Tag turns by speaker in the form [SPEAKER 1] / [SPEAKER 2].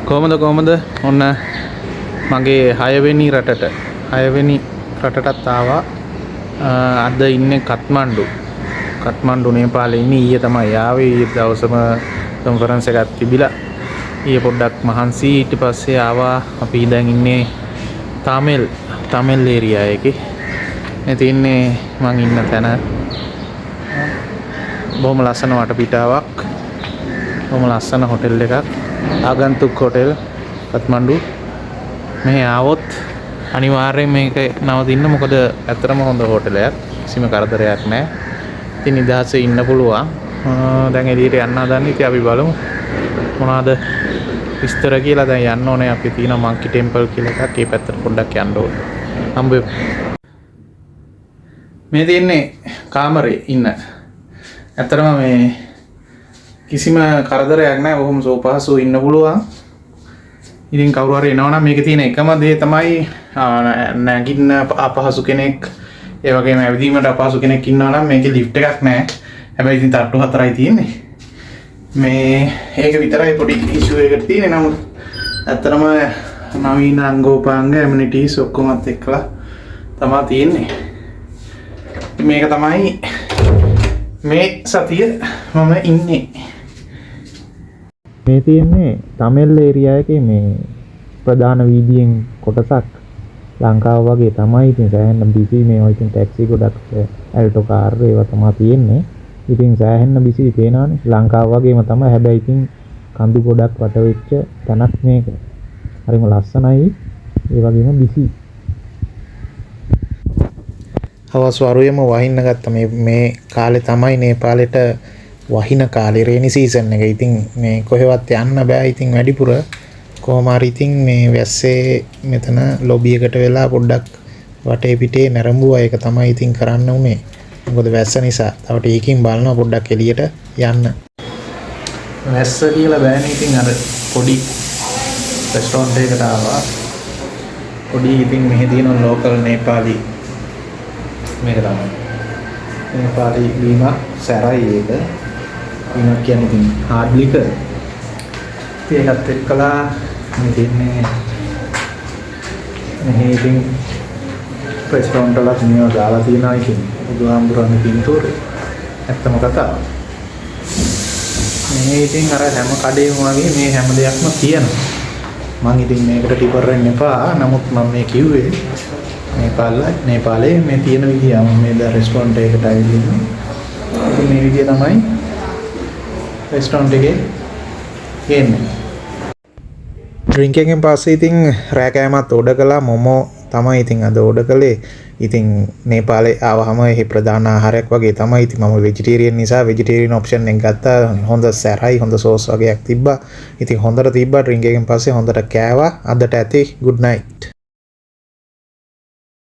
[SPEAKER 1] කොහමද ඔන්න මගේ 6 වෙනි රටටත් ආවා. අද ඉන්නේ කත්මණ්ඩු නේපාලේ ඉන්නේ. ඊයේ තමයි ආවේ. ඊයේ දවසම කොන්ෆරන්ස් එකක් තිබිලා ඊයේ පොඩ්ඩක් මහන්සි. ඊට පස්සේ ආවා. අපි දැන් ඉන්නේ තමිල් ඒරියා එකේ. ඉතින්නේ මං ඉන්න තැන බොහොම ලස්සන වටපිටාවක්, බොහොම ලස්සන හොටෙල් එකක්, ආගන්තුක් හොටෙල් කත්මණ්ඩු. මෙහි ආවොත් අනිවාර්යෙන් මේක නවතින්න. මොකද ඇත්තටම හොඳ හොටෙලයක්, කිසිම කරදරයක් නැහැ. ඉතින් නිදහසේ ඉන්න පුළුවන්. දැන් එළියට යන්න හදන්නේ. ඉතින් අපි බලමු මොනවාද විස්තර කියලා. දැන් යන්න ඕනේ. අපි තියෙන මංකි ටෙම්පල් කියලා එකක්. ඒ පැත්තට පොඩ්ඩක් යන්න ඕනේ. හම්බෙමු. මේ තියෙන්නේ කාමරේ ඉන්න. ඇත්තටම මේ කිසිම කරදරයක් නැහැ. බොහොම සෝපහසුව ඉන්න පුළුවන්. ඉතින් කවුරු හරි එනවනම් මේකේ තියෙන එකම දේ තමයි නැගින්න අපහසු කෙනෙක්, ඒ වගේම ඇවිදීමට අපහසු කෙනෙක් ඉන්නවා නම් මේකේ ලිෆ්ට් එකක් නැහැ. හැබැයි ඉතින් තට්ටු 4යි තියෙන්නේ. මේ ඒක විතරයි පොඩි ඉෂුව එකක් තියෙන්නේ. නමුත් ඇත්තටම නවීන අංගෝපාංග ඇමිනිටිස් ඔක්කොමත් එක්කලා තමයි තියෙන්නේ. මේක තමයි මේ සතිය මම ඉන්නේ. මේ තියෙන්නේ තමිල් ඒරියා එකේ මේ ප්‍රධාන වීදියෙන් කොටසක්. ලංකාව වගේ තමයි. ඉතින් සෑහෙන්න බිසි. මේවා ඉතින් ටැක්සි ගොඩක්, ඇල්ටෝ කාර් ඒවා තමයි තියෙන්නේ. ඉතින් සෑහෙන්න බිසි පේනවනේ. ලංකාව වගේම තමයි. හැබැයි ඉතින් කඳු ගොඩක් වට වෙච්ච තැනක් මේක. හරිම ලස්සනයි. ඒ වගේම බිසි. හවස් වරුවේම වහින්න ගත්තා. මේ කාලේ තමයි නේපාලෙට වහින කාලේ, රේනි සීසන් එක. ඉතින් මේ කොහෙවත් යන්න බෑ. ඉතින් වැඩිපුර කොහොම හරි ඉතින් මේ වැස්සේ මෙතන ලොබි එකට වෙලා පොඩ්ඩක් වටේ පිටේ නැරඹුවා. ඒක තමයි ඉතින් කරන්න උනේ. මොකද වැස්ස නිසා. තව ටිකකින් බලනවා පොඩ්ඩක් එළියට යන්න. වැස්ස කියලා බෑනේ. ඉතින් අර පොඩි රෙස්ටොරන්ට් එකකට ආවා. පොඩි ඉතින් මෙහි තියෙන ලෝකල් නේපාලි මේක තමයි. නේපාලි බීම සැරයි ඒක. ඊනක් කියන්නේ ඉතින් හાર્ඩ් ලිකර්. ඒකත් එක්කලා මේ තියන්නේ මෙහි ඉතින් රෙස්ටොරන්ට් වලත් මේවා දාලා තියෙනවා. ඉතින් බුදුහාමුදුරන්ගේ පින්තූරේ ඇත්තම කතාව. මේ ඉතින් අර හැම කඩේම වගේ මේ හැම දෙයක්ම තියෙනවා. මම ඉතින් මේකට ටිපර් වෙන්න එපා. නමුත් මම මේ කිව්වේ නේපාලේ මේ තියෙන විදිය. මම මේ ද රෙස්ටොරන්ට් එකකට ආවිල්ලා ඉන්නේ. ඉතින් මේ විදිය තමයි රෙස්ටොරන්ට් එකේ ගේන්නේ. ඩ්‍රින්ක් එකෙන් පස්සේ ඉතින් රෑ කෑමත් ඕඩර් කළා. මොමෝ තමයි ඉතින් අද ඕඩර් කළේ. ඉතින් නේපාලේ ආවහම එහි ප්‍රධාන ආහාරයක් වගේ තමයි. ඉතින් මම වෙජිටේරියන් නිසා වෙජිටේරියන් ඔප්ෂන් එක ගත්තා. හොඳ සැරයි, හොඳ සෝස් වගේක් තිබ්බා. ඉතින් හොඳට තිබ්බා. ඩ්‍රින්ක් එකෙන් පස්සේ හොඳට කෑවා. අදට ඇති. good night.